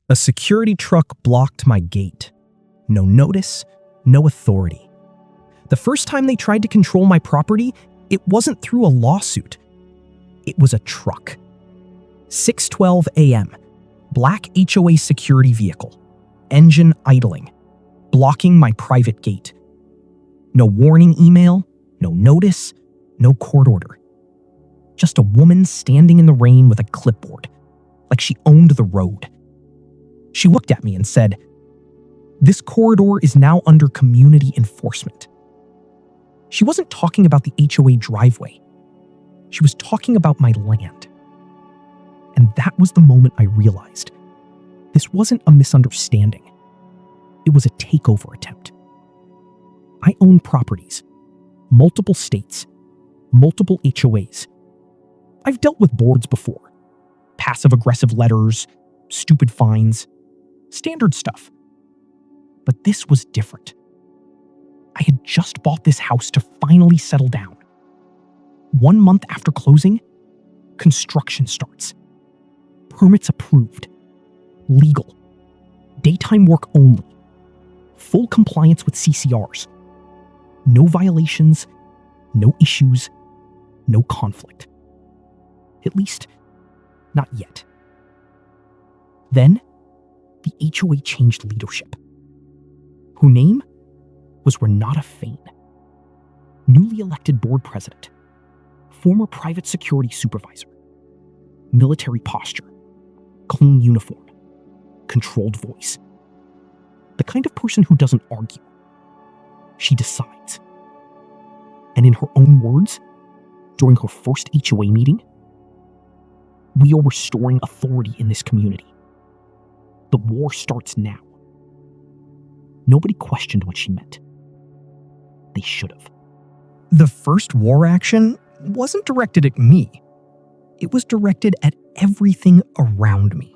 A security truck blocked my gate. No notice, no authority. The first time they tried to control my property, it wasn't through a lawsuit. It was a truck. 6:12 a.m. Black HOA security vehicle. Engine idling. Blocking my private gate. No warning email, no notice, no court order. Just a woman standing in the rain with a clipboard, like she owned the road. She looked at me and said, "This corridor is now under community enforcement." She wasn't talking about the HOA driveway. She was talking about my land. And that was the moment I realized this wasn't a misunderstanding. It was a takeover attempt. I own properties, multiple states, multiple HOAs. I've dealt with boards before. Passive-aggressive letters, stupid fines, standard stuff. But this was different. I had just bought this house to finally settle down. 1 month after closing, construction starts. Permits approved. Legal. Daytime work only. Full compliance with CCRs. No violations, no issues, no conflict. At least, not yet. Then, the HOA changed leadership. Her name was Renata Fain, newly elected board president, former private security supervisor, military posture, clean uniform, controlled voice. The kind of person who doesn't argue. She decides. And in her own words, during her first HOA meeting, "We are restoring authority in this community. The war starts now." Nobody questioned what she meant. They should have. The first war action wasn't directed at me. It was directed at everything around me.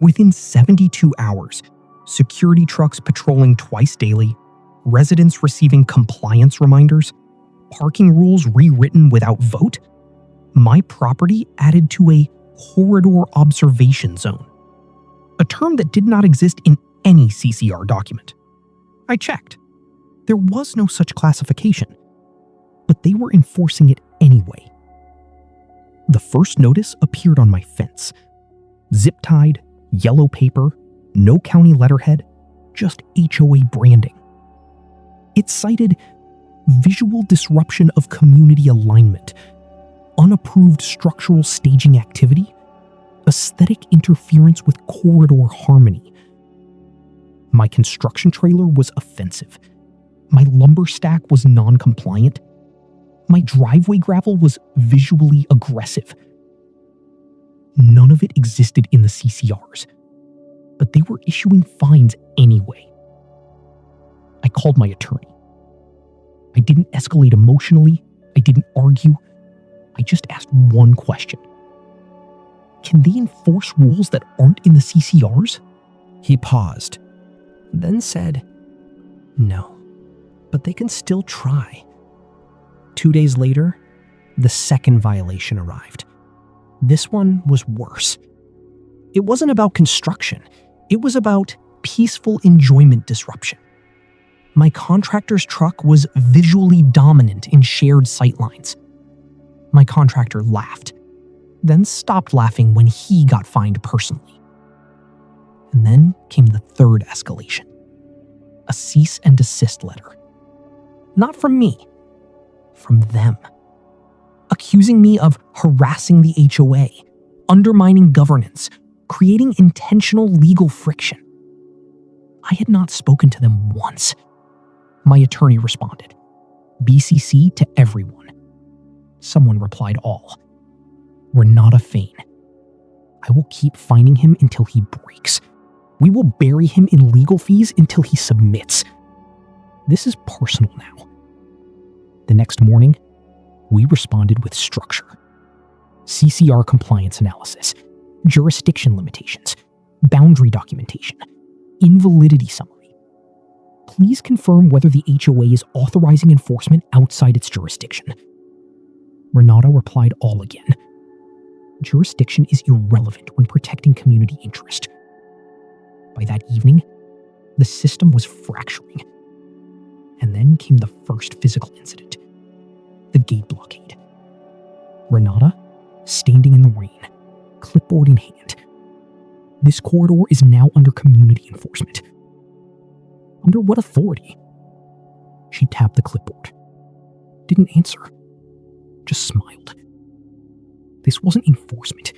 Within 72 hours, security trucks patrolling twice daily, residents receiving compliance reminders, parking rules rewritten without vote, my property added to a corridor observation zone, a term that did not exist in any CCR document. I checked. There was no such classification, but they were enforcing it anyway. The first notice appeared on my fence. Zip-tied, yellow paper, no county letterhead, just HOA branding. It cited visual disruption of community alignment, unapproved structural staging activity, aesthetic interference with corridor harmony. My construction trailer was offensive. My lumber stack was non-compliant. My driveway gravel was visually aggressive. None of it existed in the CCRs, but they were issuing fines anyway. I called my attorney. I didn't escalate emotionally. I didn't argue. I just asked one question. Can they enforce rules that aren't in the CCRs? He paused, then said, "No, but they can still try." 2 days later, the second violation arrived. This one was worse. It wasn't about construction. It was about peaceful enjoyment disruption. My contractor's truck was visually dominant in shared sightlines. My contractor laughed, then stopped laughing when he got fined personally. And then came the third escalation. A cease and desist letter. Not from me, from them. Accusing me of harassing the HOA, undermining governance, creating intentional legal friction. I had not spoken to them once. My attorney responded, "BCC to everyone." Someone replied all. "Renata Fain. I will keep fining him until he breaks. We will bury him in legal fees until he submits. This is personal now." The next morning, we responded with structure. CCR compliance analysis, jurisdiction limitations, boundary documentation, invalidity summary. Please confirm whether the HOA is authorizing enforcement outside its jurisdiction. Renata replied all again. Jurisdiction is irrelevant when protecting community interest. By that evening, the system was fracturing. And then came the first physical incident, the gate blockade. Renata, standing in the rain, clipboard in hand. This corridor is now under community enforcement. Under what authority? She tapped the clipboard. Didn't answer. Just smiled. This wasn't enforcement.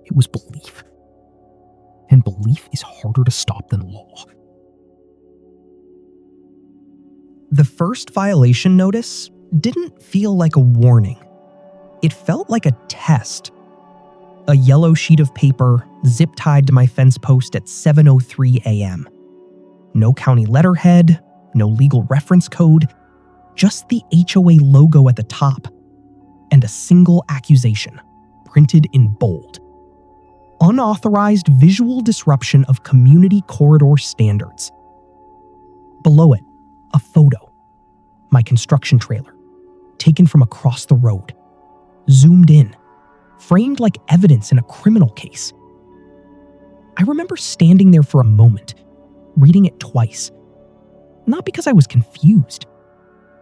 It was belief. And belief is harder to stop than law. The first violation notice didn't feel like a warning. It felt like a test. A yellow sheet of paper zip-tied to my fence post at 7:03 a.m. No county letterhead, no legal reference code, just the HOA logo at the top, and a single accusation, printed in bold. Unauthorized visual disruption of community corridor standards. Below it, a photo. My construction trailer, taken from across the road, zoomed in, framed like evidence in a criminal case. I remember standing there for a moment, reading it twice. Not because I was confused,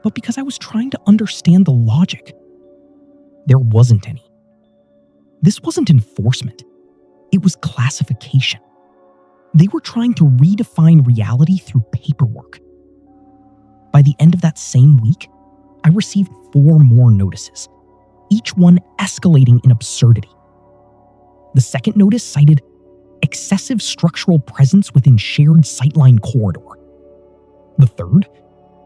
but because I was trying to understand the logic. There wasn't any. This wasn't enforcement. It was classification. They were trying to redefine reality through paperwork. By the end of that same week, I received 4 more notices, each one escalating in absurdity. The second notice cited excessive structural presence within shared sightline corridor. The third,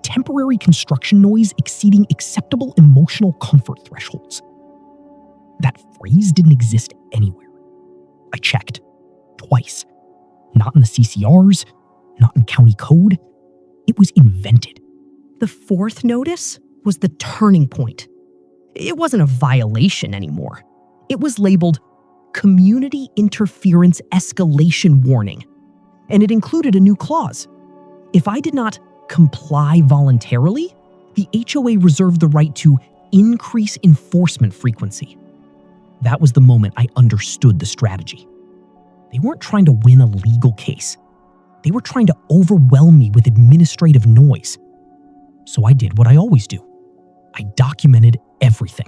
temporary construction noise exceeding acceptable emotional comfort thresholds. That phrase didn't exist anywhere. I checked. Twice. Not in the CCRs, not in county code. It was invented. The fourth notice was the turning point. It wasn't a violation anymore. It was labeled Community Interference Escalation Warning, and it included a new clause. If I did not comply voluntarily, the HOA reserved the right to increase enforcement frequency. That was the moment I understood the strategy. They weren't trying to win a legal case. They were trying to overwhelm me with administrative noise. So I did what I always do. I documented everything.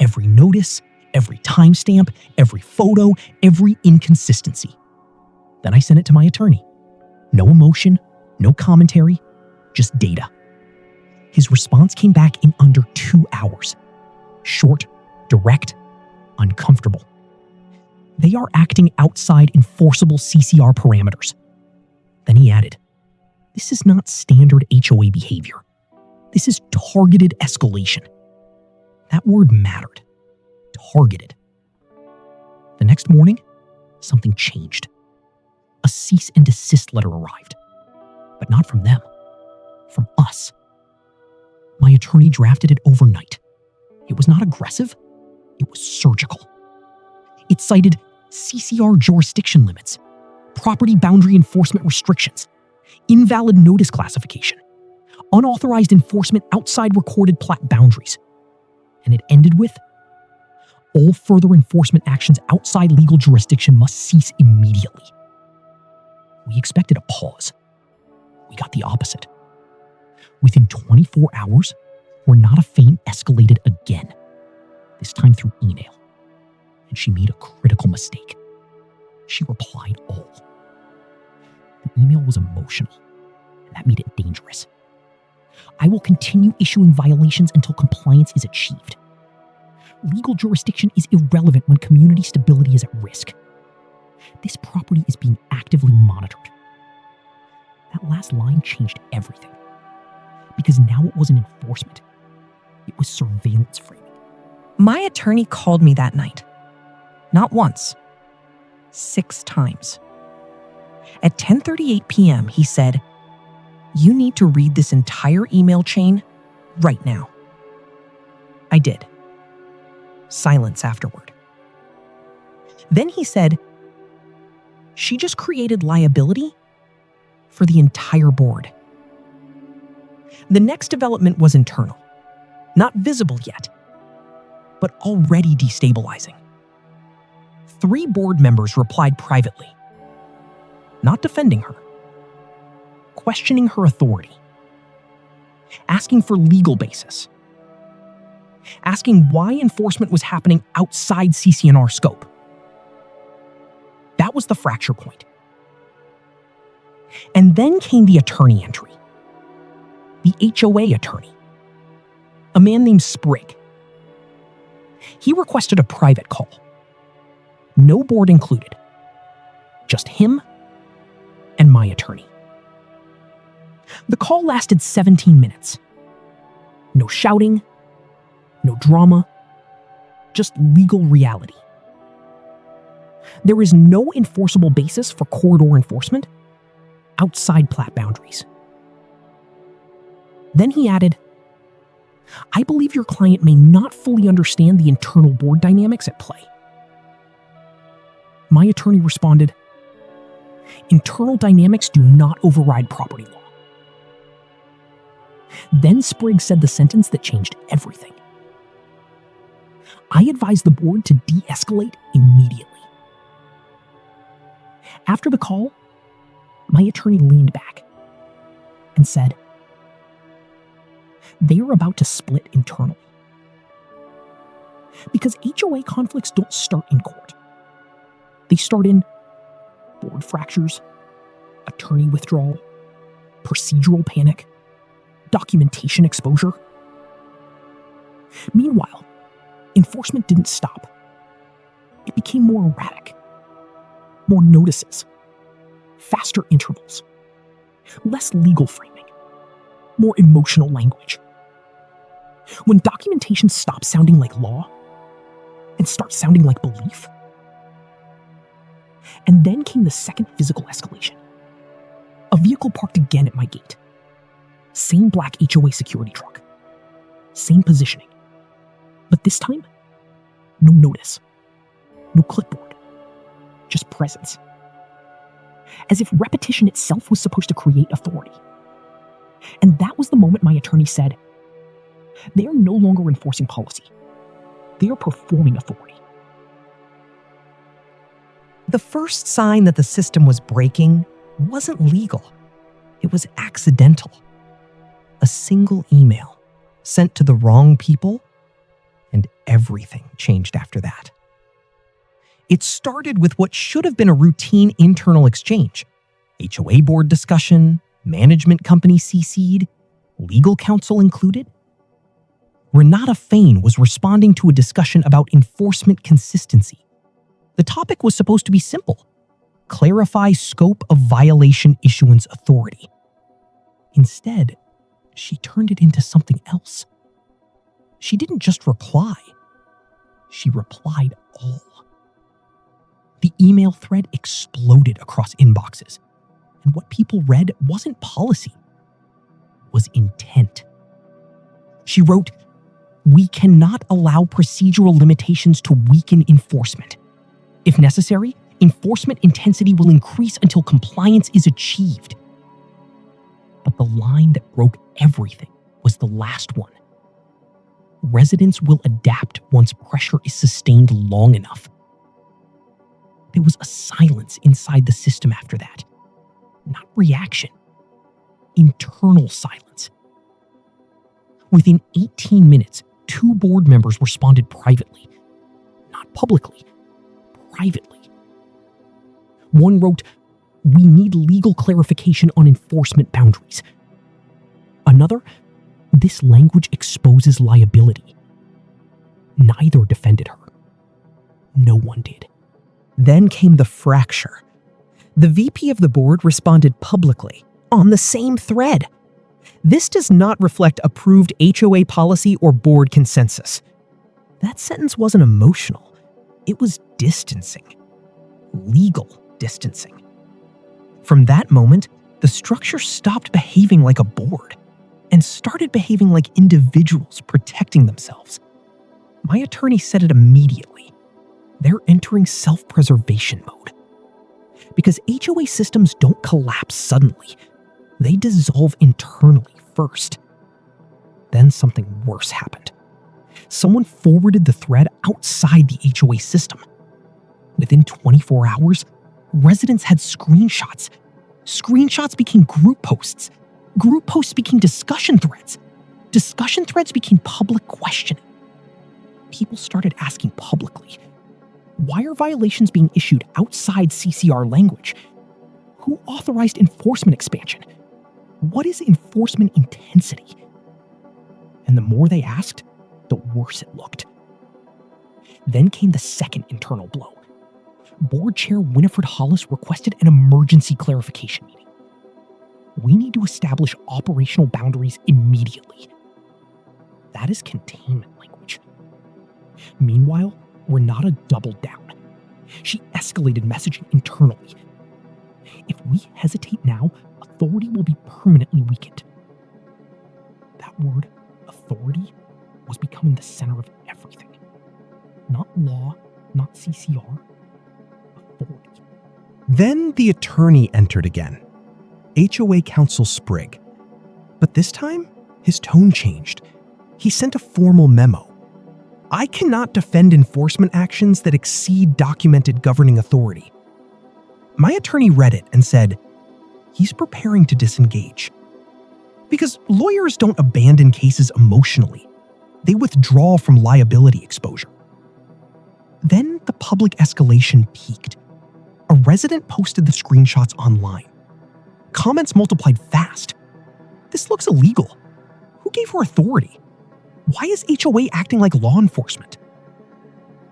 Every notice, every timestamp, every photo, every inconsistency. Then I sent it to my attorney. No emotion, no commentary, just data. His response came back in under 2 hours. Short, direct, uncomfortable. They are acting outside enforceable CCR parameters. Then he added, this is not standard HOA behavior. This is targeted escalation. That word mattered. Targeted. The next morning, something changed. A cease and desist letter arrived. But not from them. From us. My attorney drafted it overnight. It was not aggressive. It was surgical. It cited CCR jurisdiction limits, property boundary enforcement restrictions, invalid notice classification, unauthorized enforcement outside recorded plat boundaries. And it ended with, all further enforcement actions outside legal jurisdiction must cease immediately. We expected a pause. We got the opposite. Within 24 hours, Renata Fain escalated again, this time through email. And she made a critical mistake. She replied all. The email was emotional, and that made it dangerous. I will continue issuing violations until compliance is achieved. Legal jurisdiction is irrelevant when community stability is at risk. This property is being actively monitored. That last line changed everything. Because now it wasn't enforcement. It was surveillance framing. My attorney called me that night. Not once. 6 times. At 10:38 p.m., he said, you need to read this entire email chain right now. I did. Silence afterward. Then he said, she just created liability for the entire board. The next development was internal. Not visible yet, but already destabilizing. 3 board members replied privately. not defending her. Questioning her authority. Asking for legal basis. Asking why enforcement was happening outside CC&R scope. That was the fracture point. And then came the attorney entry. The HOA attorney. A man named Sprigg. He requested a private call. No board included. Just him and my attorney. The call lasted 17 minutes. No shouting, no drama, just legal reality. There is no enforceable basis for corridor enforcement outside plat boundaries. Then he added, I believe your client may not fully understand the internal board dynamics at play. My attorney responded, internal dynamics do not override property law. Then Sprigg said the sentence that changed everything. I advised the board to de-escalate immediately. After the call, my attorney leaned back and said, they are about to split internally. Because HOA conflicts don't start in court. They start in board fractures, attorney withdrawal, procedural panic, documentation exposure. Meanwhile, enforcement didn't stop. It became more erratic, more notices, faster intervals, less legal framing, more emotional language. When documentation stops sounding like law and starts sounding like belief. And then came the second physical escalation. A vehicle parked again at my gate. Same black HOA security truck. Same positioning. But this time, no notice. No clipboard. Just presence. As if repetition itself was supposed to create authority. And that was the moment my attorney said, they are no longer enforcing policy. They are performing authority. The first sign that the system was breaking wasn't legal. It was accidental. A single email sent to the wrong people, and everything changed after that. It started with what should have been a routine internal exchange. HOA board discussion, management company CC'd, legal counsel included. Renata Fain was responding to a discussion about enforcement consistency. The topic was supposed to be simple. Clarify scope of violation issuance authority. Instead, she turned it into something else. She didn't just reply. She replied all. The email thread exploded across inboxes. And what people read wasn't policy. It was intent. She wrote, we cannot allow procedural limitations to weaken enforcement. If necessary, enforcement intensity will increase until compliance is achieved. But the line that broke everything was the last one. Residents will adapt once pressure is sustained long enough. There was a silence inside the system after that. Not reaction. Internal silence. Within 18 minutes, 2 board members responded privately. Not publicly. Privately. One wrote, we need legal clarification on enforcement boundaries. Another, this language exposes liability. Neither defended her. No one did. Then came the fracture. The VP of the board responded publicly, on the same thread. This does not reflect approved HOA policy or board consensus. That sentence wasn't emotional. It was distancing. Legal distancing. From that moment, the structure stopped behaving like a board and started behaving like individuals protecting themselves. My attorney said it immediately. They're entering self-preservation mode. Because HOA systems don't collapse suddenly. They dissolve internally first. Then something worse happened. Someone forwarded the thread outside the HOA system. Within 24 hours, Residents had screenshots. Screenshots became group posts. Group posts became discussion threads. Discussion threads became public questioning. People started asking publicly, why are violations being issued outside CCR language? Who authorized enforcement expansion? What is enforcement intensity? And the more they asked, the worse it looked. Then came the second internal blow. Board Chair Winifred Hollis requested an emergency clarification meeting. We need to establish operational boundaries immediately. That is containment language. Meanwhile, Renata doubled down. She escalated messaging internally. If we hesitate now, authority will be permanently weakened. That word, authority, was becoming the center of everything. Not law, not CCR, authority. Then the attorney entered again, HOA Counsel Sprigg. But this time, his tone changed. He sent a formal memo. I cannot defend enforcement actions that exceed documented governing authority. My attorney read it and said, he's preparing to disengage. Because lawyers don't abandon cases emotionally. They withdraw from liability exposure. Then the public escalation peaked. A resident posted the screenshots online. Comments multiplied fast. This looks illegal. Who gave her authority? Why is HOA acting like law enforcement?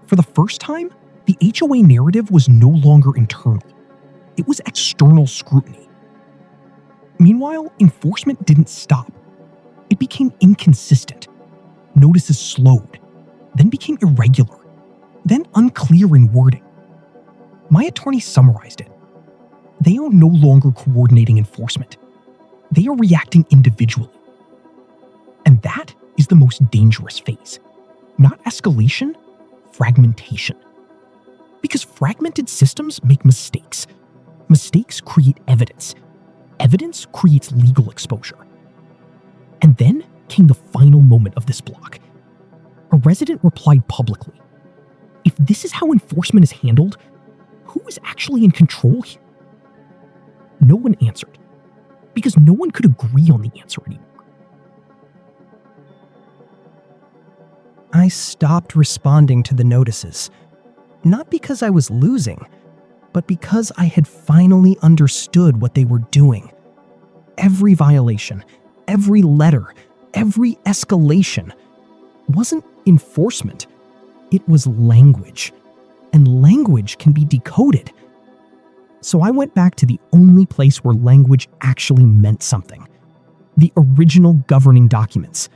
For the first time, the HOA narrative was no longer internal. It was external scrutiny. Meanwhile, enforcement didn't stop. It became inconsistent. Notices slowed, then became irregular, then unclear in wording. My attorney summarized it. They are no longer coordinating enforcement. They are reacting individually. And that is the most dangerous phase. Not escalation, fragmentation. Because fragmented systems make mistakes. Mistakes create evidence. Evidence creates legal exposure. And then came the final moment of this block. A resident replied publicly, if this is how enforcement is handled, who is actually in control here? No one answered, because no one could agree on the answer anymore. I stopped responding to the notices, not because I was losing, but because I had finally understood what they were doing. Every violation, every letter, every escalation wasn't enforcement. It was language, and language can be decoded. So I went back to the only place where language actually meant something. The original governing documents,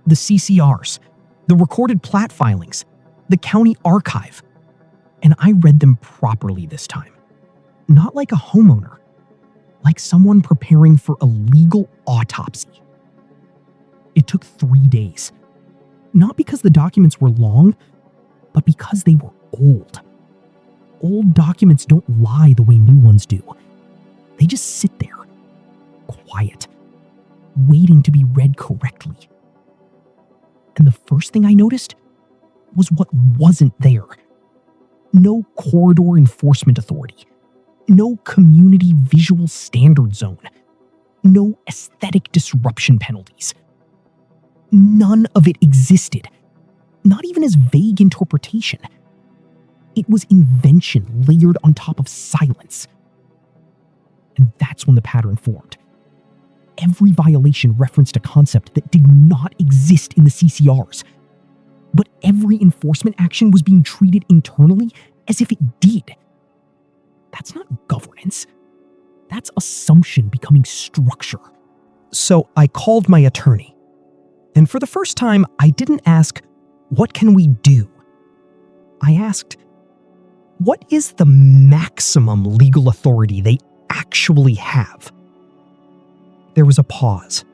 the CCRs, the recorded plat filings, the county archive. And I read them properly this time. Not like a homeowner, like someone preparing for a legal autopsy. It took 3 days. Not because the documents were long, but because they were old. Old documents don't lie the way new ones do. They just sit there, quiet, waiting to be read correctly. And the first thing I noticed was what wasn't there. No corridor enforcement authority. No community visual standard zone. No aesthetic disruption penalties. None of it existed. Not even as vague interpretation. It was invention layered on top of silence. And that's when the pattern formed. Every violation referenced a concept that did not exist in the CCRs. But every enforcement action was being treated internally as if it did. That's not governance. That's assumption becoming structure. So I called my attorney. And for the first time, I didn't ask, what can we do? I asked, what is the maximum legal authority they actually have? There was a pause.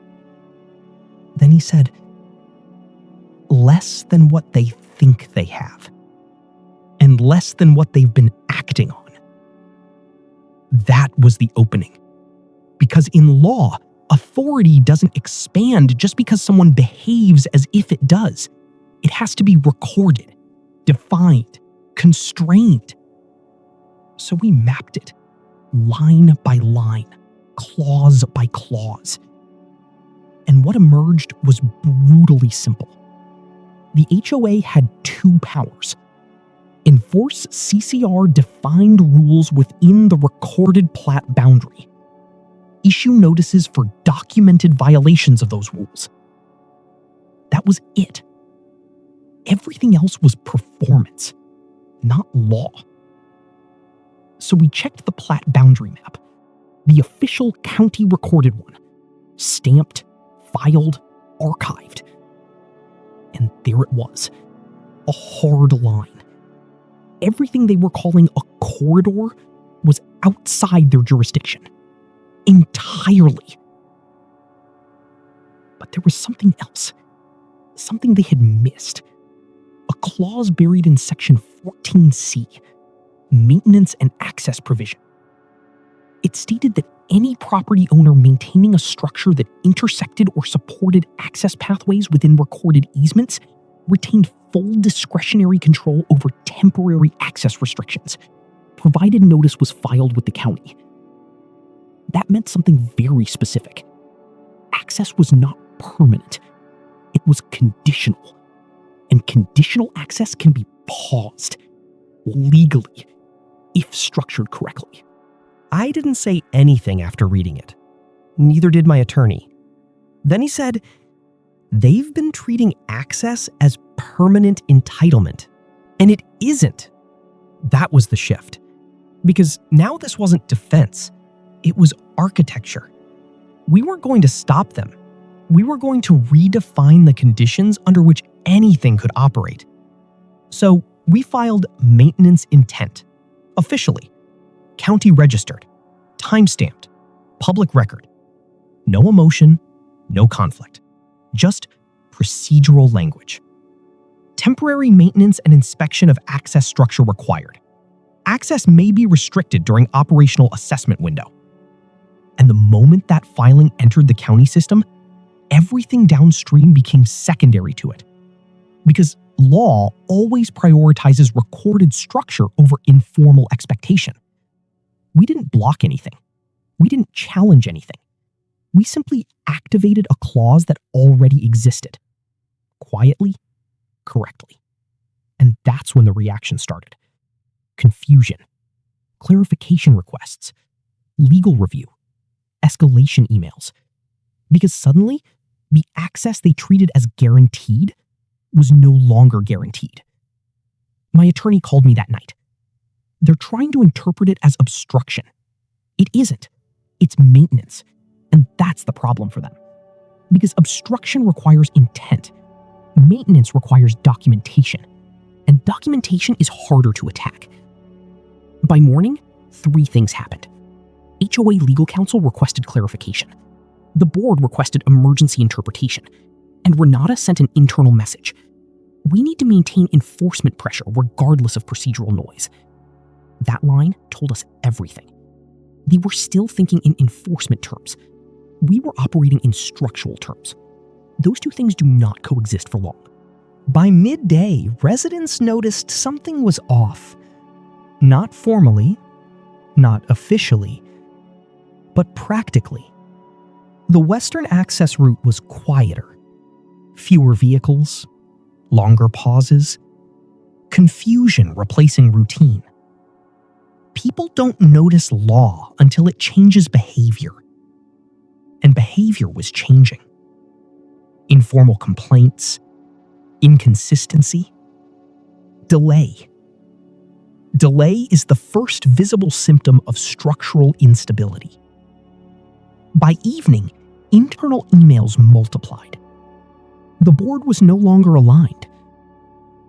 Then he said, less than what they think they have, and less than what they've been acting on. That was the opening. Because in law, authority doesn't expand just because someone behaves as if it does. It has to be recorded, defined, constrained. So we mapped it, line by line, clause by clause. And what emerged was brutally simple. The HOA had two powers: enforce CCR-defined rules within the recorded plat boundary, issue notices for documented violations of those rules. That was it. Everything else was performance, not law. So we checked the plat boundary map, the official county recorded one, stamped, filed, archived. And there it was, a hard line. Everything they were calling a corridor was outside their jurisdiction. Entirely. But there was something else. Something they had missed. A clause buried in section 14C, maintenance and access provision. It stated that any property owner maintaining a structure that intersected or supported access pathways within recorded easements retained full discretionary control over temporary access restrictions, provided notice was filed with the county. That meant something very specific. Access was not permanent. It was conditional. And conditional access can be paused, legally, if structured correctly. I didn't say anything after reading it. Neither did my attorney. Then he said, they've been treating access as permanent entitlement, and it isn't. That was the shift. Because now this wasn't defense. It was architecture. We weren't going to stop them. We were going to redefine the conditions under which anything could operate. So we filed maintenance intent, officially, county registered, time-stamped, public record. No emotion, no conflict, just procedural language. Temporary maintenance and inspection of access structure required. Access may be restricted during operational assessment window. And the moment that filing entered the county system, everything downstream became secondary to it. Because law always prioritizes recorded structure over informal expectation. We didn't block anything. We didn't challenge anything. We simply activated a clause that already existed. Quietly, correctly. And that's when the reaction started. Confusion, clarification requests, legal review, escalation emails. Because suddenly, the access they treated as guaranteed was no longer guaranteed. My attorney called me that night. They're trying to interpret it as obstruction. It isn't. It's maintenance. And that's the problem for them. Because obstruction requires intent. Maintenance requires documentation. And documentation is harder to attack. By morning, 3 things happened. HOA legal counsel requested clarification. The board requested emergency interpretation. And Renata sent an internal message. We need to maintain enforcement pressure regardless of procedural noise. That line told us everything. They were still thinking in enforcement terms. We were operating in structural terms. Those 2 things do not coexist for long. By midday, residents noticed something was off. Not formally, not officially, but practically. The western access route was quieter. Fewer vehicles, longer pauses, confusion replacing routine. People don't notice law until it changes behavior. And behavior was changing. Informal complaints, inconsistency, delay. Delay is the first visible symptom of structural instability. By evening, internal emails multiplied. The board was no longer aligned.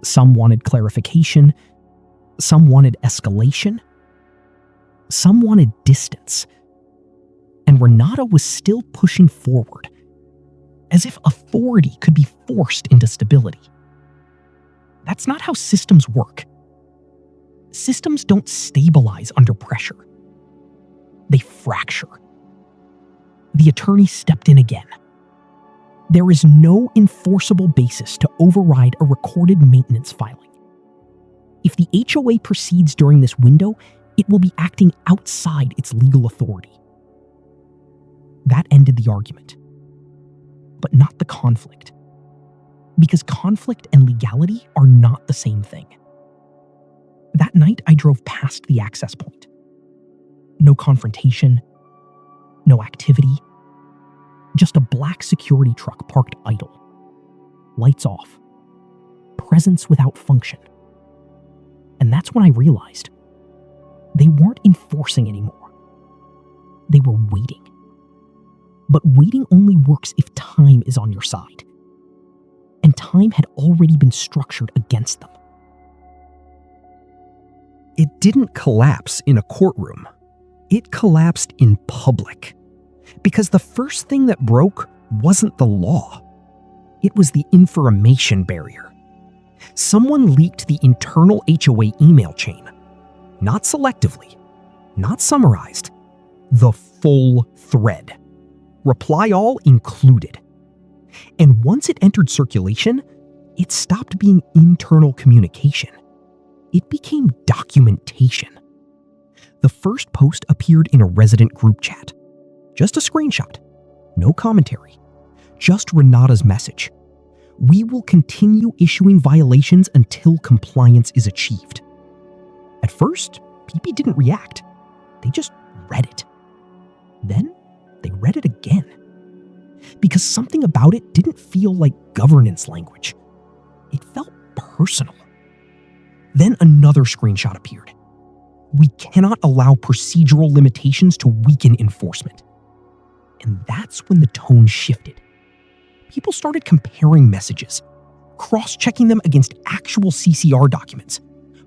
Some wanted clarification, some wanted escalation, some wanted distance. And Renata was still pushing forward, as if authority could be forced into stability. That's not how systems work. Systems don't stabilize under pressure. They fracture. The attorney stepped in again. There is no enforceable basis to override a recorded maintenance filing. If the HOA proceeds during this window, it will be acting outside its legal authority. That ended the argument, but not the conflict. Because conflict and legality are not the same thing. That night, I drove past the access point. No confrontation, no activity, just a black security truck parked idle. Lights off. Presence without function. And that's when I realized they weren't enforcing anymore. They were waiting. But waiting only works if time is on your side. And time had already been structured against them. It didn't collapse in a courtroom. It collapsed in public. Because the first thing that broke wasn't the law. It was the information barrier. Someone leaked the internal HOA email chain. Not selectively, not summarized. The full thread. Reply all included. And once it entered circulation, it stopped being internal communication. It became documentation. The first post appeared in a resident group chat. Just a screenshot. No commentary. Just Renata's message. We will continue issuing violations until compliance is achieved. At first, PP didn't react. They just read it. Then, they read it again. Because something about it didn't feel like governance language. It felt personal. Then another screenshot appeared. We cannot allow procedural limitations to weaken enforcement. And that's when the tone shifted. People started comparing messages, cross-checking them against actual CCR documents,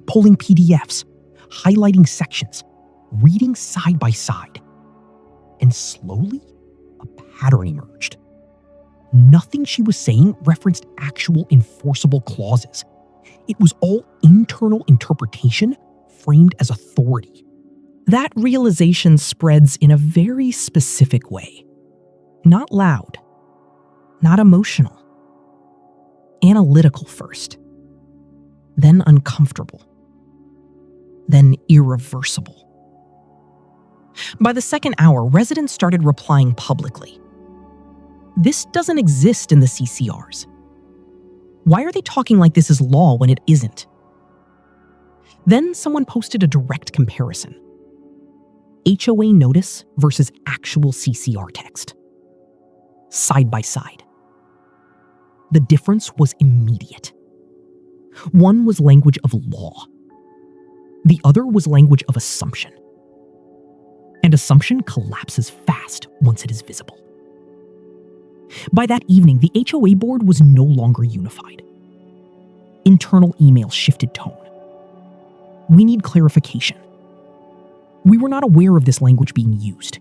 pulling PDFs, highlighting sections, reading side by side. And slowly, a pattern emerged. Nothing she was saying referenced actual enforceable clauses. It was all internal interpretation framed as authority. That realization spreads in a very specific way. Not loud, not emotional. Analytical first, then uncomfortable, then irreversible. By the second hour, residents started replying publicly. This doesn't exist in the CCRs. Why are they talking like this is law when it isn't? Then someone posted a direct comparison. HOA notice versus actual CCR text. Side by side. The difference was immediate. One was language of law. The other was language of assumption. And assumption collapses fast once it is visible. By that evening, the HOA board was no longer unified. Internal emails shifted tone. We need clarification. We were not aware of this language being used.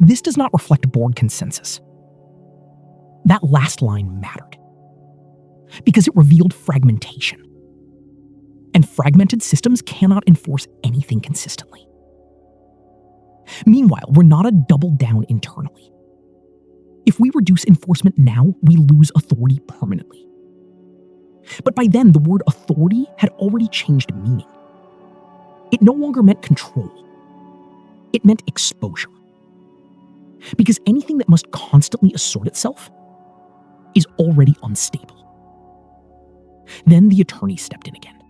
This does not reflect board consensus. That last line mattered. Because it revealed fragmentation. And fragmented systems cannot enforce anything consistently. Meanwhile, Renata doubled down internally. If we reduce enforcement now, we lose authority permanently. But by then, the word authority had already changed meaning. It no longer meant control. It meant exposure. Because anything that must constantly assert itself is already unstable. Then the attorney stepped in again.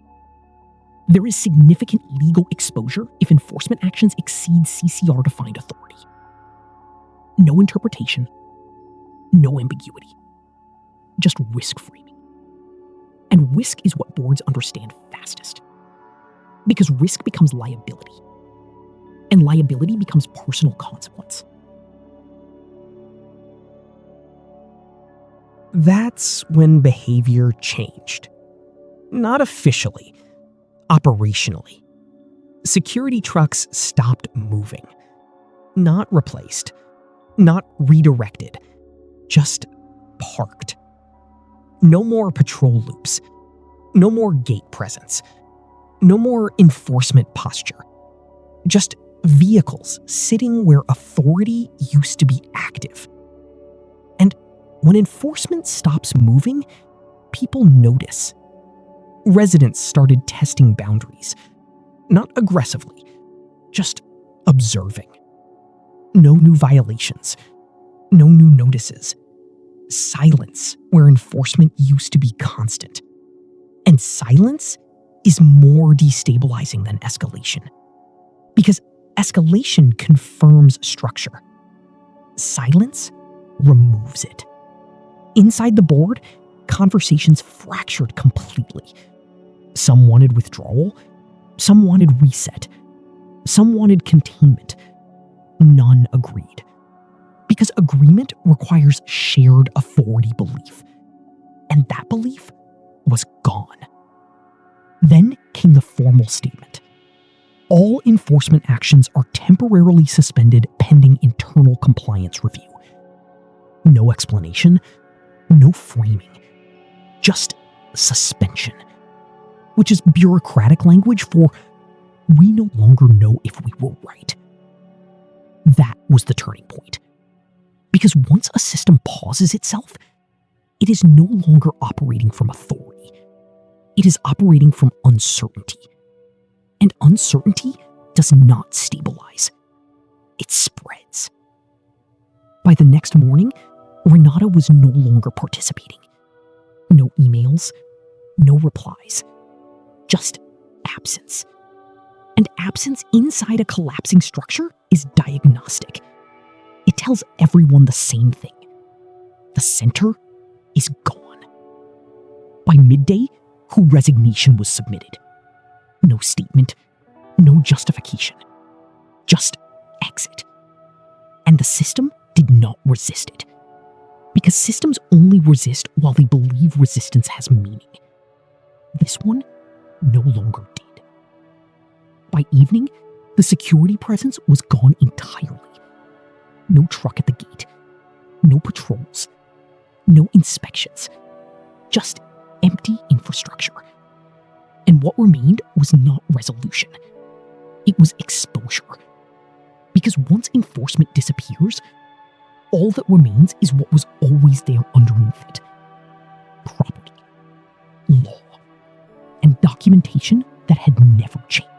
There is significant legal exposure if enforcement actions exceed CCR-defined authority. No interpretation, no ambiguity. Just risk framing. And risk is what boards understand fastest. Because risk becomes liability. And liability becomes personal consequence. That's when behavior changed. Not officially, operationally. Security trucks stopped moving. Not replaced. Not redirected. Just parked. No more patrol loops. No more gate presence. No more enforcement posture. Just vehicles sitting where authority used to be active. And when enforcement stops moving, people notice. Residents started testing boundaries. Not aggressively, just observing. No new violations, no new notices. Silence where enforcement used to be constant. And silence is more destabilizing than escalation. Because escalation confirms structure. Silence removes it. Inside the board, conversations fractured completely. Some wanted withdrawal, some wanted reset, some wanted containment. None agreed. Because agreement requires shared authority belief. And that belief was gone. Then came the formal statement. All enforcement actions are temporarily suspended pending internal compliance review. No explanation, no framing, just suspension, which is bureaucratic language for we no longer know if we were right. That was the turning point. Because once a system pauses itself, it is no longer operating from authority. It is operating from uncertainty. And uncertainty does not stabilize. It spreads. By the next morning, Renata was no longer participating. No emails, no replies, just absence. And absence inside a collapsing structure is diagnostic. It tells everyone the same thing. The center is gone. By midday, her resignation was submitted. No statement, no justification, just exit. And the system did not resist it. Because systems only resist while they believe resistance has meaning. This one no longer did. By evening, the security presence was gone entirely. No truck at the gate, no patrols, no inspections, just empty infrastructure. And what remained was not resolution. It was exposure. Because once enforcement disappears, all that remains is what was always there underneath it. Property, law, and documentation that had never changed.